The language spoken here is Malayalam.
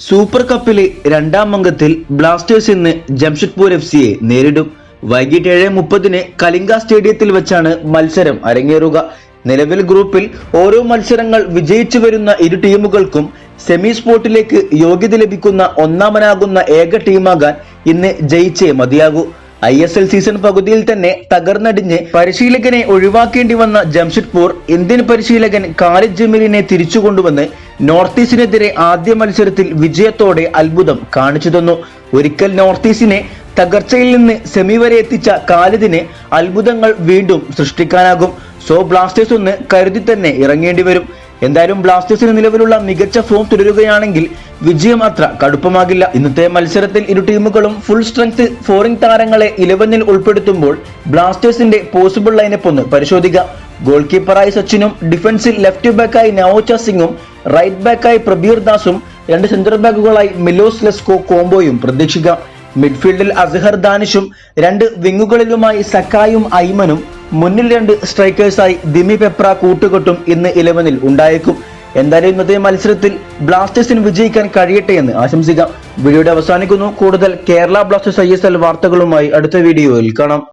സൂപ്പർ കപ്പിലെ രണ്ടാം അംഗത്തിൽ ബ്ലാസ്റ്റേഴ്സ് ഇന്ന് ജംഷഡ്പൂർ എഫ്സിയെ നേരിടും. വൈകിട്ട് 7:30 കലിംഗ സ്റ്റേഡിയത്തിൽ വെച്ചാണ് മത്സരം അരങ്ങേറുക. നിലവിൽ ഗ്രൂപ്പിൽ ഓരോ മത്സരങ്ങൾ വിജയിച്ചു വരുന്ന ഇരു ടീമുകൾക്കും സെമി സ്പോട്ടിലേക്ക് യോഗ്യത ലഭിക്കുന്ന ഒന്നാമനാകുന്ന ഏക ടീമാകാൻ ഇന്ന് ജയിച്ചേ മതിയാകൂ. ISL സീസൺ പകുതിയിൽ തന്നെ തകർന്നടിഞ്ഞ് പരിശീലകനെ ഒഴിവാക്കേണ്ടി വന്ന ജംഷഡ്പൂർ ഇന്ത്യൻ പരിശീലകൻ ഖാലിദ് ജമീലിനെ തിരിച്ചുകൊണ്ടുവന്ന് നോർത്ത് ഈസ്റ്റിനെതിരെ ആദ്യ മത്സരത്തിൽ വിജയത്തോടെ അത്ഭുതം കാണിച്ചു തന്നു. ഒരിക്കൽ നോർത്ത് ഈസ്റ്റിനെ തകർച്ചയിൽ നിന്ന് സെമി വരെ എത്തിച്ച ഖാലിദിന് അത്ഭുതങ്ങൾ വീണ്ടും സൃഷ്ടിക്കാനാകും. സോ ബ്ലാസ്റ്റേഴ്സ് ഒന്ന് കരുതി തന്നെ ഇറങ്ങേണ്ടി വരും. എന്തായാലും ബ്ലാസ്റ്റേഴ്സിന് നിലവിലുള്ള മികച്ച ഫോം തുടരുകയാണെങ്കിൽ വിജയം അത്ര കടുപ്പമാകില്ല. ഇന്നത്തെ മത്സരത്തിൽ ഇരു ടീമുകളും ഫുൾ സ്ട്രെങ്ത് ഫോറിൻ താരങ്ങളെ 11-ൽ ഉൾപ്പെടുത്തുമ്പോൾ ബ്ലാസ്റ്റേഴ്സിന്റെ പോസിബിൾ ലൈനപ്പ് ഒന്ന് പരിശോധിക്കാം. ഗോൾ കീപ്പറായി സച്ചിനും, ഡിഫൻസിൽ ലെഫ്റ്റ് ബാക്കായി നവോച്ച സിംഗും, റൈറ്റ് ബാക്കായി പ്രബീർ ദാസും, രണ്ട് സെന്റർ ബാക്കുകളായി മിലോസ് ലെസ്കോ കോംബോയും പ്രതീക്ഷിക്കാം. മിഡ്ഫീൽഡിൽ അസ്ഹർ ദാനിഷും, രണ്ട് വിങ്ങുകളിലുമായി സക്കായും ഐമനും, മുന്നിൽ രണ്ട് സ്ട്രൈക്കേഴ്സായി ദിമി പെപ്ര കൂട്ടുകെട്ടും ഇന്ന് 11-ൽ ഉണ്ടായേക്കും. എന്തായാലും ഇന്നത്തെ മത്സരത്തിൽ ബ്ലാസ്റ്റേഴ്സിന് വിജയിക്കാൻ കഴിയട്ടെ എന്ന് ആശംസിക്കാം. വീഡിയോയുടെ അവസാനിക്കുന്നു. കൂടുതൽ കേരള ബ്ലാസ്റ്റേഴ്സ് ISL വാർത്തകളുമായി അടുത്ത വീഡിയോയിൽ കാണാം.